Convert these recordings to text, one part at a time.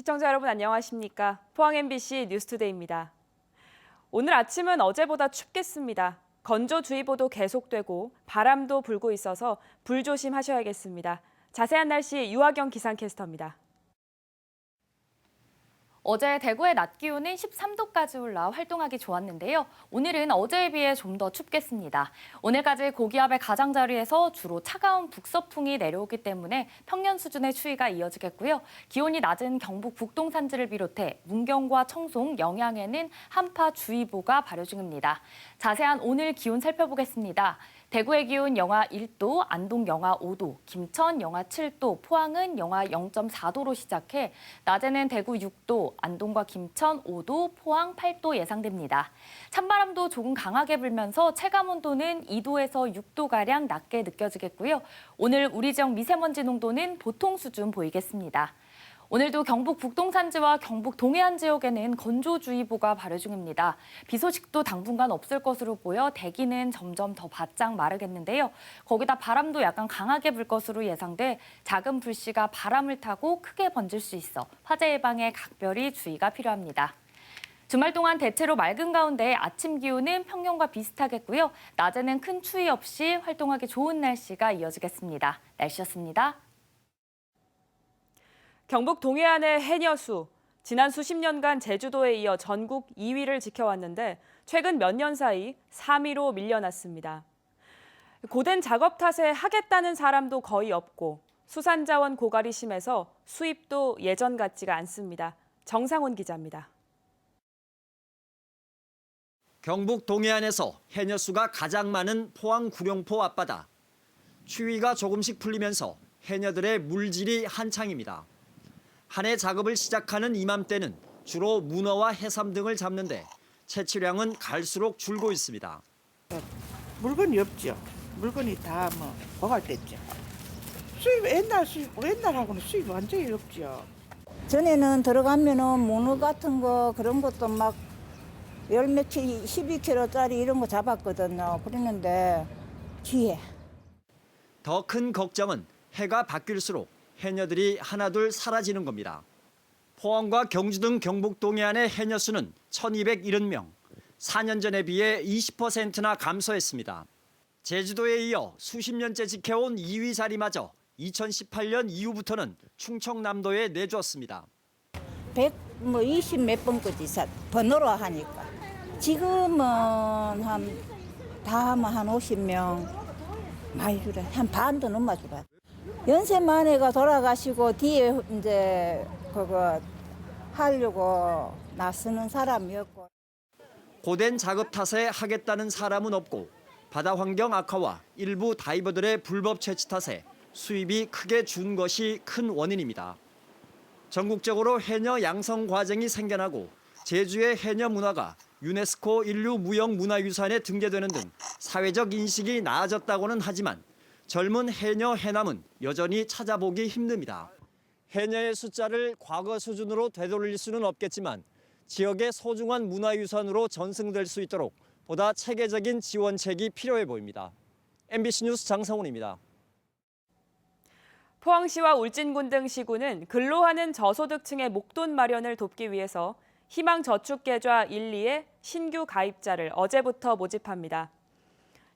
시청자 여러분 안녕하십니까? 포항 MBC 뉴스투데이입니다. 오늘 아침은 어제보다 춥겠습니다. 건조주의보도 계속되고 바람도 불고 있어서 불조심하셔야겠습니다. 자세한 날씨 유하경 기상캐스터입니다. 어제 대구의 낮 기온은 13도까지 올라 활동하기 좋았는데요. 오늘은 어제에 비해 좀 더 춥겠습니다. 오늘까지 고기압의 가장자리에서 주로 차가운 북서풍이 내려오기 때문에 평년 수준의 추위가 이어지겠고요. 기온이 낮은 경북 북동 산지를 비롯해 문경과 청송, 영양에는 한파주의보가 발효 중입니다. 자세한 오늘 기온 살펴보겠습니다. 대구의 기온 영하 1도, 안동 영하 5도, 김천 영하 7도, 포항은 영하 0.4도로 시작해 낮에는 대구 6도, 안동과 김천 5도, 포항 8도 예상됩니다. 찬바람도 조금 강하게 불면서 체감온도는 2도에서 6도가량 낮게 느껴지겠고요. 오늘 우리 지역 미세먼지 농도는 보통 수준 보이겠습니다. 오늘도 경북 북동 산지와 경북 동해안 지역에는 건조주의보가 발효 중입니다. 비 소식도 당분간 없을 것으로 보여 대기는 점점 더 바짝 마르겠는데요. 거기다 바람도 약간 강하게 불 것으로 예상돼 작은 불씨가 바람을 타고 크게 번질 수 있어 화재 예방에 각별히 주의가 필요합니다. 주말 동안 대체로 맑은 가운데 아침 기온은 평년과 비슷하겠고요. 낮에는 큰 추위 없이 활동하기 좋은 날씨가 이어지겠습니다. 날씨였습니다. 경북 동해안의 해녀수. 지난 수십 년간 제주도에 이어 전국 2위를 지켜왔는데 최근 몇 년 사이 3위로 밀려났습니다. 고된 작업 탓에 하겠다는 사람도 거의 없고 수산자원 고갈이 심해서 수입도 예전 같지가 않습니다. 정상훈 기자입니다. 경북 동해안에서 해녀수가 가장 많은 포항 구룡포 앞바다. 추위가 조금씩 풀리면서 해녀들의 물질이 한창입니다. 한 해 작업을 시작하는 이맘때는 주로 문어와 해삼 등을 잡는데 채취량은 갈수록 줄고 있습니다. 물건이 없죠. 물건이 다 고갈됐죠. 옛날하고는 수입이 완전히 없죠. 전에는 들어가면은 문어 같은 거 그런 것도 막 열 며칠 12kg짜리 이런 거 잡았거든요. 그랬는데 뒤에 더 큰 걱정은 해가 바뀔수록 해녀들이 하나둘 사라지는 겁니다. 포항과 경주 등 경북 동해안의 해녀수는 1,270명, 4년 전에 비해 20%나 감소했습니다. 제주도에 이어 수십 년째 지켜온 2위 자리마저 2018년 이후부터는 충청남도에 내주었습니다. 120 몇 번까지 번호로 하니까 지금은 다 하면 한 50명 많이 줄어. 한 반도 넘어 줄어. 연세만해가 돌아가시고 뒤에 이제 그거 하려고 나서는 사람이었고. 고된 작업 탓에 하겠다는 사람은 없고 바다 환경 악화와 일부 다이버들의 불법 채취 탓에 수입이 크게 준 것이 큰 원인입니다. 전국적으로 해녀 양성 과정이 생겨나고 제주의 해녀 문화가 유네스코 인류 무형문화유산에 등재되는 등 사회적 인식이 나아졌다고는 하지만 젊은 해녀 해남은 여전히 찾아보기 힘듭니다. 해녀의 숫자를 과거 수준으로 되돌릴 수는 없겠지만 지역의 소중한 문화유산으로 전승될 수 있도록 보다 체계적인 지원책이 필요해 보입니다. MBC 뉴스 장성훈입니다. 포항시와 울진군 등 시군은 근로하는 저소득층의 목돈 마련을 돕기 위해서 희망저축계좌 1, 2의 신규 가입자를 어제부터 모집합니다.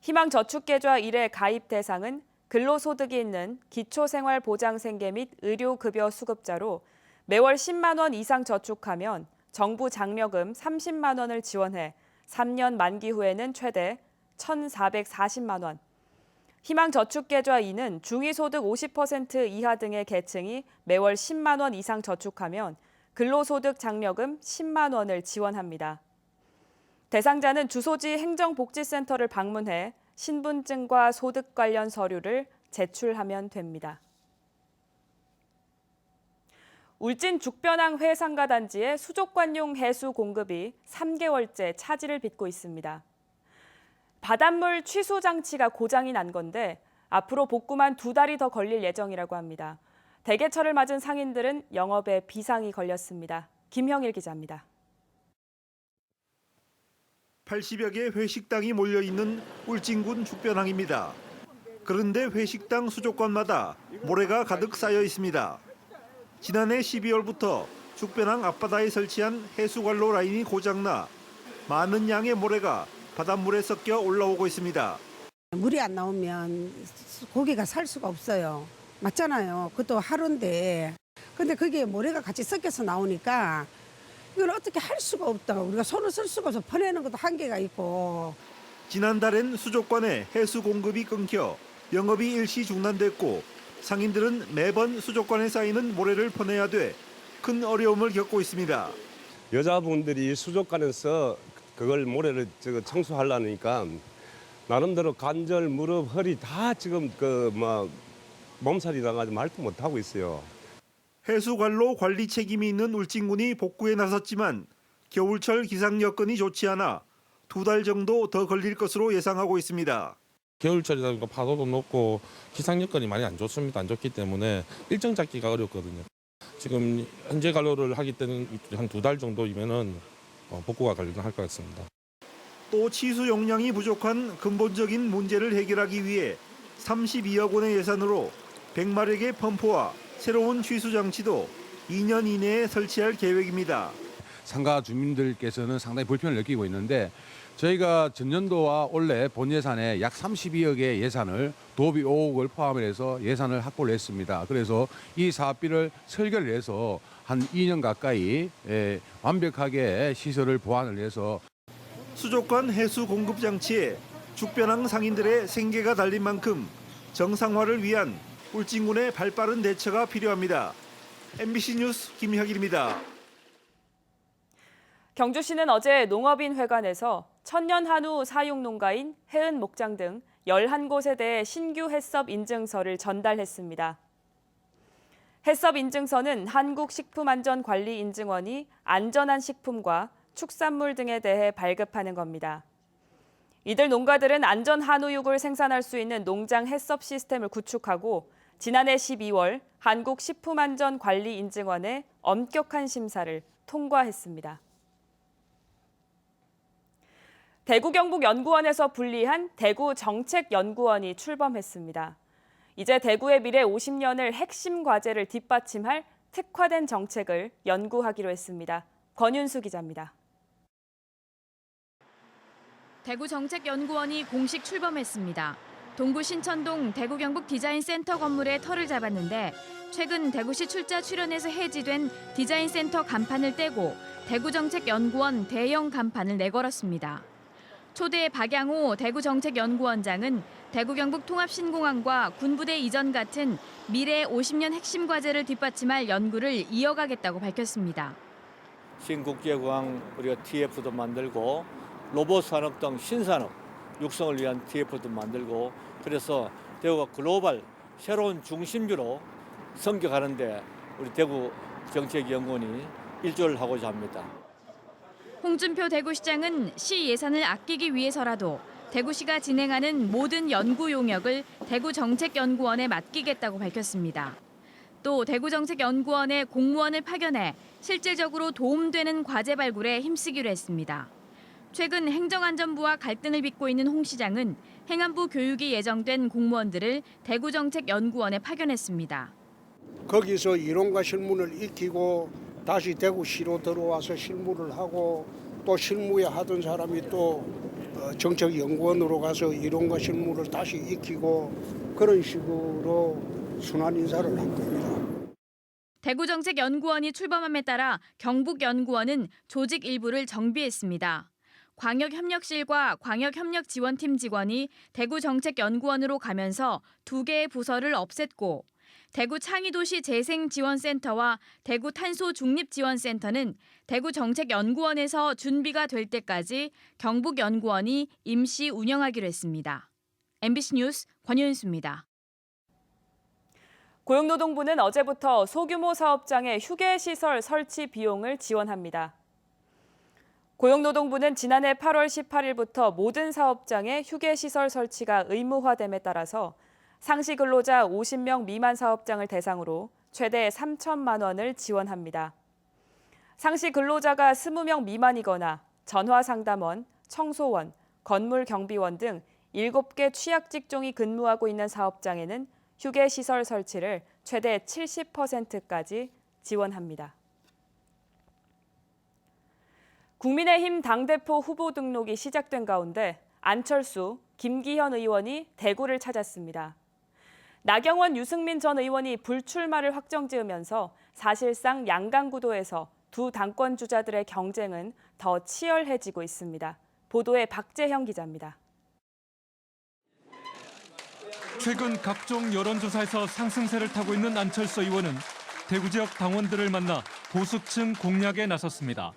희망저축계좌 1의 가입 대상은 근로소득이 있는 기초생활보장생계 및 의료급여 수급자로 매월 10만 원 이상 저축하면 정부 장려금 30만 원을 지원해 3년 만기 후에는 최대 1,440만 원. 희망저축계좌 2는 중위소득 50% 이하 등의 계층이 매월 10만 원 이상 저축하면 근로소득 장려금 10만 원을 지원합니다. 대상자는 주소지 행정복지센터를 방문해 신분증과 소득 관련 서류를 제출하면 됩니다. 울진 죽변항 회상가 단지의 수족관용 해수 공급이 3개월째 차질을 빚고 있습니다. 바닷물 취수 장치가 고장이 난 건데 앞으로 복구만 2달이 더 걸릴 예정이라고 합니다. 대개철을 맞은 상인들은 영업에 비상이 걸렸습니다. 김형일 기자입니다. 80여 개 회식당이 몰려있는 울진군 죽변항입니다. 그런데 회식당 수족관마다 모래가 가득 쌓여 있습니다. 지난해 12월부터 죽변항 앞바다에 설치한 해수관로 라인이 고장나 많은 양의 모래가 바닷물에 섞여 올라오고 있습니다. 물이 안 나오면 고기가 살 수가 없어요. 맞잖아요. 그것도 하루인데. 근데 그게 모래가 같이 섞여서 나오니까 이걸 어떻게 할 수가 없다. 우리가 손을 쓸 수가 없어. 퍼내는 것도 한계가 있고. 지난달엔 수족관에 해수 공급이 끊겨 영업이 일시 중단됐고 상인들은 매번 수족관에 쌓이는 모래를 퍼내야 돼 큰 어려움을 겪고 있습니다. 여자분들이 수족관에서 그걸 모래를 청소하려니까 나름대로 관절, 무릎, 허리 다 지금 몸살이 나가지고 말도 못 하고 있어요. 해수관로 관리 책임이 있는 울진군이 복구에 나섰지만 겨울철 기상 여건이 좋지 않아 2달 정도 더 걸릴 것으로 예상하고 있습니다. 겨울철이다 보니까 파도도 높고 기상 여건이 많이 안 좋습니다. 안 좋기 때문에 일정 잡기가 어렵거든요. 지금 현재 관로를 하기 때문에 한 2달 정도이면은 복구가 가능할 것 같습니다. 또 치수 용량이 부족한 근본적인 문제를 해결하기 위해 32억 원의 예산으로 100마력의 펌프와 새로운 취수 장치도 2년 이내에 설치할 계획입니다. 상가 주민들께서는 상당히 불편을 느끼고 있는데 저희가 전년도와 올해 본 예산에 약 32억의 예산을 도비 5억을 포함해서 예산을 확보를 했습니다. 그래서 이 사업비를 설계를 해서 한 2년 가까이 완벽하게 시설을 보완을 해서 수족관 해수 공급 장치에 죽변항 상인들의 생계가 달린 만큼 정상화를 위한 울진군의 발빠른 대처가 필요합니다. MBC 뉴스 김혁일입니다. 경주시는 어제 농업인회관에서 천년 한우 사육 농가인 해은 목장 등 11곳에 대해 신규 해썹 인증서를 전달했습니다. 해썹 인증서는 한국식품안전관리인증원이 안전한 식품과 축산물 등에 대해 발급하는 겁니다. 이들 농가들은 안전 한우육을 생산할 수 있는 농장 해썹 시스템을 구축하고 지난해 12월 한국식품안전관리인증원의 엄격한 심사를 통과했습니다. 대구 경북연구원에서 분리한 대구정책연구원이 출범했습니다. 이제 대구의 미래 50년을 핵심 과제를 뒷받침할 특화된 정책을 연구하기로 했습니다. 권윤수 기자입니다. 대구정책연구원이 공식 출범했습니다. 동구 신천동 대구경북디자인센터 건물에 터를 잡았는데 최근 대구시 출자 출연에서 해지된 디자인센터 간판을 떼고 대구정책연구원 대형 간판을 내걸었습니다. 초대 박양호 대구정책연구원장은 대구경북 통합신공항과 군부대 이전 같은 미래 50년 핵심 과제를 뒷받침할 연구를 이어가겠다고 밝혔습니다. 신국제공항 우리가 TF도 만들고 로봇 산업 등 신산업 육성을 위한 TF도 만들고 그래서 대구가 글로벌 새로운 중심지로 성격하는데 우리 대구정책연구원이 일조를 하고자 합니다. 홍준표 대구시장은 시 예산을 아끼기 위해서라도 대구시가 진행하는 모든 연구 용역을 대구정책연구원에 맡기겠다고 밝혔습니다. 또 대구정책연구원에 공무원을 파견해 실질적으로 도움되는 과제 발굴에 힘쓰기로 했습니다. 최근 행정안전부와 갈등을 빚고 있는 홍 시장은 행안부 교육이 예정된 공무원들을 대구정책연구원에 파견했습니다. 거기서 이론과 실무를 익히고 다시 대구시로 들어와서 실무를 하고 또 실무에 하던 사람이 또 정책연구원으로 가서 이론과 실무를 다시 익히고 그런 식으로 순환 인사를 한 겁니다. 대구정책연구원이 출범함에 따라 경북연구원은 조직 일부를 정비했습니다. 광역협력실과 광역협력지원팀 직원이 대구정책연구원으로 가면서 2개의 부서를 없앴고 대구창의도시재생지원센터와 대구탄소중립지원센터는 대구정책연구원에서 준비가 될 때까지 경북연구원이 임시 운영하기로 했습니다. MBC 뉴스 권윤수입니다. 고용노동부는 어제부터 소규모 사업장의 휴게시설 설치 비용을 지원합니다. 고용노동부는 지난해 8월 18일부터 모든 사업장의 휴게시설 설치가 의무화됨에 따라서 상시 근로자 50명 미만 사업장을 대상으로 최대 3천만 원을 지원합니다. 상시 근로자가 20명 미만이거나 전화상담원, 청소원, 건물경비원 등 7개 취약 직종이 근무하고 있는 사업장에는 휴게시설 설치를 최대 70%까지 지원합니다. 국민의힘 당대표 후보 등록이 시작된 가운데 안철수, 김기현 의원이 대구를 찾았습니다. 나경원, 유승민 전 의원이 불출마를 확정지으면서 사실상 양강구도에서 두 당권 주자들의 경쟁은 더 치열해지고 있습니다. 보도에 박재형 기자입니다. 최근 각종 여론조사에서 상승세를 타고 있는 안철수 의원은 대구 지역 당원들을 만나 보수층 공략에 나섰습니다.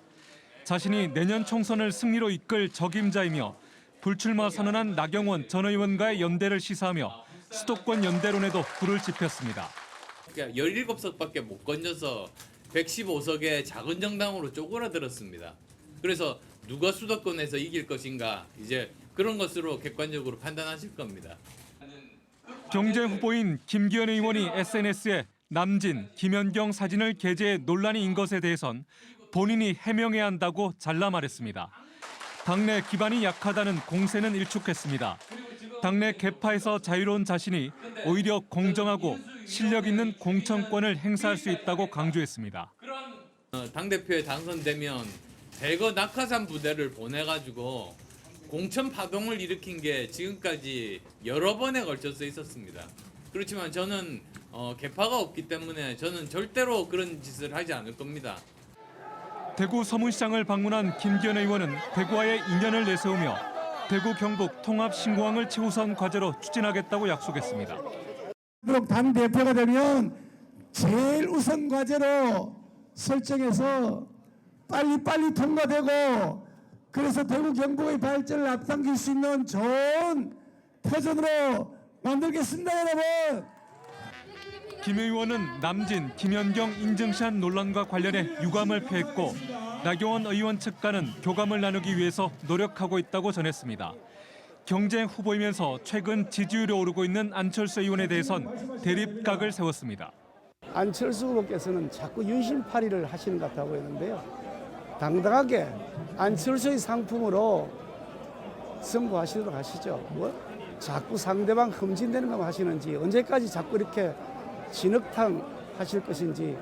자신이 내년 총선을 승리로 이끌 적임자이며 불출마 선언한 나경원 전 의원과의 연대를 시사하며 수도권 연대론에도 불을 지폈습니다. 17석밖에 못 건져서 115석의 작은 정당으로 쪼그라들었습니다. 그래서 누가 수도권에서 이길 것인가 이제 그런 것으로 객관적으로 판단하실 겁니다. 경제 후보인 김기현 의원이 SNS에 남진, 김연경 사진을 게재해 논란이 인 것에 대해선 본인이 해명해야 한다고 잘라 말했습니다. 당내 기반이 약하다는 공세는 일축했습니다. 당내 개파에서 자유로운 자신이 오히려 공정하고 실력 있는 공천권을 행사할 수 있다고 강조했습니다. 당대표에 당선되면 대거 낙하산 부대를 보내가지고 공천 파동을 일으킨 게 지금까지 여러 번에 걸쳐서 있었습니다. 그렇지만 저는 개파가 없기 때문에 저는 절대로 그런 짓을 하지 않을 겁니다. 대구 서문시장을 방문한 김기현 의원은 대구와의 인연을 내세우며 대구 경북 통합 신공항을 최우선 과제로 추진하겠다고 약속했습니다. 당 대표가 되면 제일 우선 과제로 설정해서 빨리 통과되고 그래서 대구 경북의 발전을 앞당길 수 있는 좋은 터전으로 만들겠습니다, 여러분. 김 의원은 남진, 김연경 인증샷 논란과 관련해 유감을 표했고 나경원 의원 측과는 교감을 나누기 위해서 노력하고 있다고 전했습니다. 경쟁 후보이면서 최근 지지율이 오르고 있는 안철수 의원에 대해선 대립각을 세웠습니다. 안철수 후보께서는 자꾸 윤심팔이를 하시는 것 같아 보이는데요. 당당하게 안철수의 상품으로 승부하시도록 하시죠. 뭐 자꾸 상대방 흠진되는 것만 하시는지 언제까지 자꾸 이렇게 진흙탕 하실 것인지.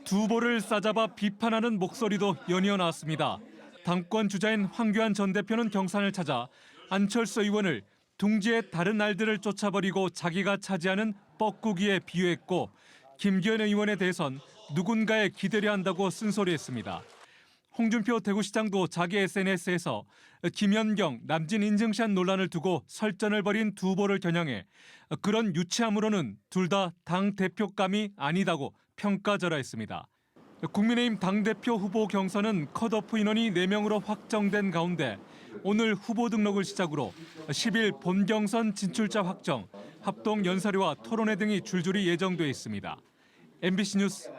두 후보를 싸잡아 비판하는 목소리도 연이어 나왔습니다. 당권 주자인 황교안 전 대표는 경산을 찾아 안철수 의원을 둥지의 다른 알들을 쫓아버리고 자기가 차지하는 뻐꾸기에 비유했고 김기현 의원에 대해선 누군가에 기대려 한다고 쓴소리했습니다. 홍준표 대구시장도 자기 SNS에서 김연경, 남진 인증샷 논란을 두고 설전을 벌인 두 후보를 겨냥해 그런 유치함으로는 둘 다 당 대표감이 아니다고 평가절하했습니다. 국민의힘 당대표 후보 경선은 컷오프 인원이 4명으로 확정된 가운데 오늘 후보 등록을 시작으로 10일 본경선 진출자 확정, 합동 연설회와 토론회 등이 줄줄이 예정돼 있습니다. MBC 뉴스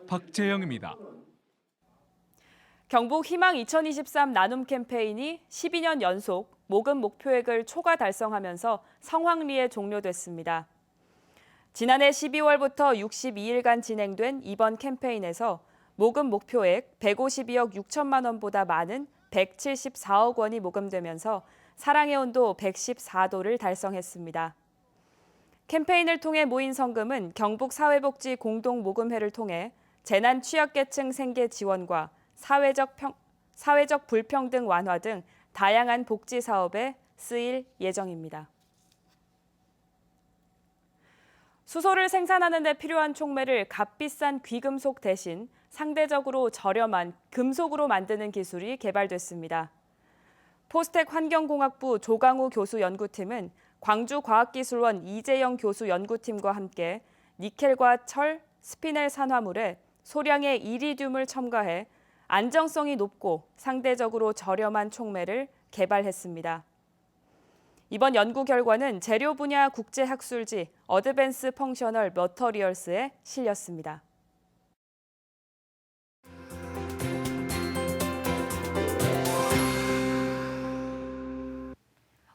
박재영입니다. 경북 희망 2023 나눔 캠페인이 12년 연속 모금 목표액을 초과 달성하면서 성황리에 종료됐습니다. 지난해 12월부터 62일간 진행된 이번 캠페인에서 모금 목표액 152억 6천만 원보다 많은 174억 원이 모금되면서 사랑의 온도 114도를 달성했습니다. 캠페인을 통해 모인 성금은 경북사회복지 공동모금회를 통해 재난 취약계층 생계 지원과 사회적 불평등 완화 등 다양한 복지 사업에 쓰일 예정입니다. 수소를 생산하는 데 필요한 촉매를 값비싼 귀금속 대신 상대적으로 저렴한 금속으로 만드는 기술이 개발됐습니다. 포스텍 환경공학부 조강우 교수 연구팀은 광주과학기술원 이재영 교수 연구팀과 함께 니켈과 철, 스피넬 산화물에 소량의 이리듐을 첨가해 안정성이 높고 상대적으로 저렴한 촉매를 개발했습니다. 이번 연구 결과는 재료 분야 국제학술지 어드밴스 펑셔널 머터리얼스에 실렸습니다.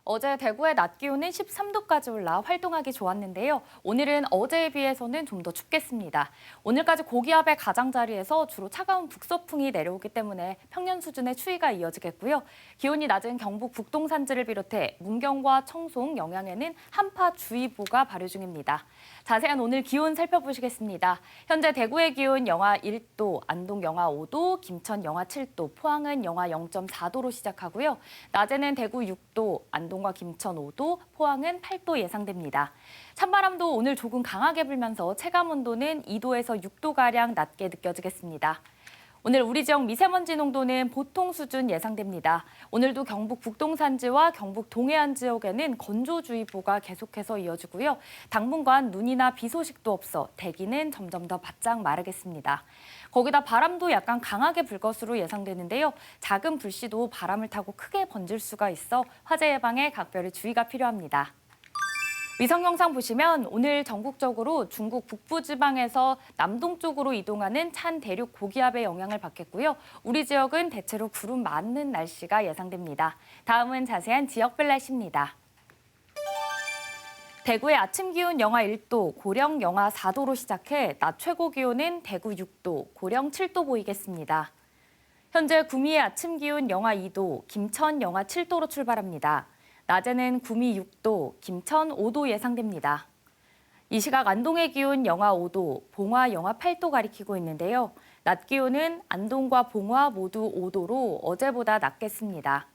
어제 대구의 낮 기온은 13도까지 올라 활동하기 좋았는데요. 오늘은 어제에 비해서는 좀 더 춥겠습니다. 오늘까지 고기압의 가장자리에서 주로 차가운 북서풍이 내려오기 때문에 평년 수준의 추위가 이어지겠고요. 기온이 낮은 경북 북동 산지를 비롯해 문경과 청송, 영양에는 한파주의보가 발효 중입니다. 자세한 오늘 기온 살펴보시겠습니다. 현재 대구의 기온 영하 1도, 안동 영하 5도, 김천 영하 7도, 포항은 영하 0.4도로 시작하고요. 낮에는 대구 6도, 안동과 김천 5도, 포항은 8도 예상됩니다. 찬바람도 오늘 조금 강하게 불면서 체감온도는 2도에서 6도가량 낮게 느껴지겠습니다. 오늘 우리 지역 미세먼지 농도는 보통 수준 예상됩니다. 오늘도 경북 북동 산지와 경북 동해안 지역에는 건조주의보가 계속해서 이어지고요. 당분간 눈이나 비 소식도 없어 대기는 점점 더 바짝 마르겠습니다. 거기다 바람도 약간 강하게 불 것으로 예상되는데요. 작은 불씨도 바람을 타고 크게 번질 수가 있어 화재 예방에 각별히 주의가 필요합니다. 위성 영상 보시면 오늘 전국적으로 중국 북부지방에서 남동쪽으로 이동하는 찬 대륙 고기압의 영향을 받겠고요. 우리 지역은 대체로 구름 많은 날씨가 예상됩니다. 다음은 자세한 지역별 날씨입니다. 대구의 아침 기온 영하 1도, 고령 영하 4도로 시작해 낮 최고 기온은 대구 6도, 고령 7도 보이겠습니다. 현재 구미의 아침 기온 영하 2도, 김천 영하 7도로 출발합니다. 낮에는 구미 6도, 김천 5도 예상됩니다. 이 시각 안동의 기온 영하 5도, 봉화 영하 8도 가리키고 있는데요. 낮 기온은 안동과 봉화 모두 5도로 어제보다 낮겠습니다.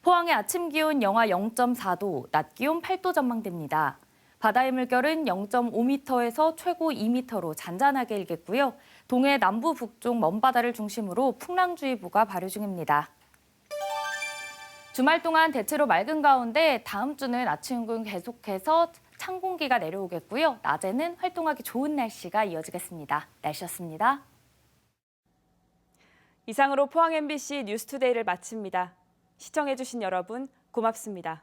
포항의 아침 기온 영하 0.4도, 낮 기온 8도 전망됩니다. 바다의 물결은 0.5m에서 최고 2m로 잔잔하게 일겠고요. 동해 남부 북쪽 먼바다를 중심으로 풍랑주의보가 발효 중입니다. 주말 동안 대체로 맑은 가운데 다음 주는 아침은 계속해서 찬 공기가 내려오겠고요. 낮에는 활동하기 좋은 날씨가 이어지겠습니다. 날씨였습니다. 이상으로 포항 MBC 뉴스투데이를 마칩니다. 시청해주신 여러분 고맙습니다.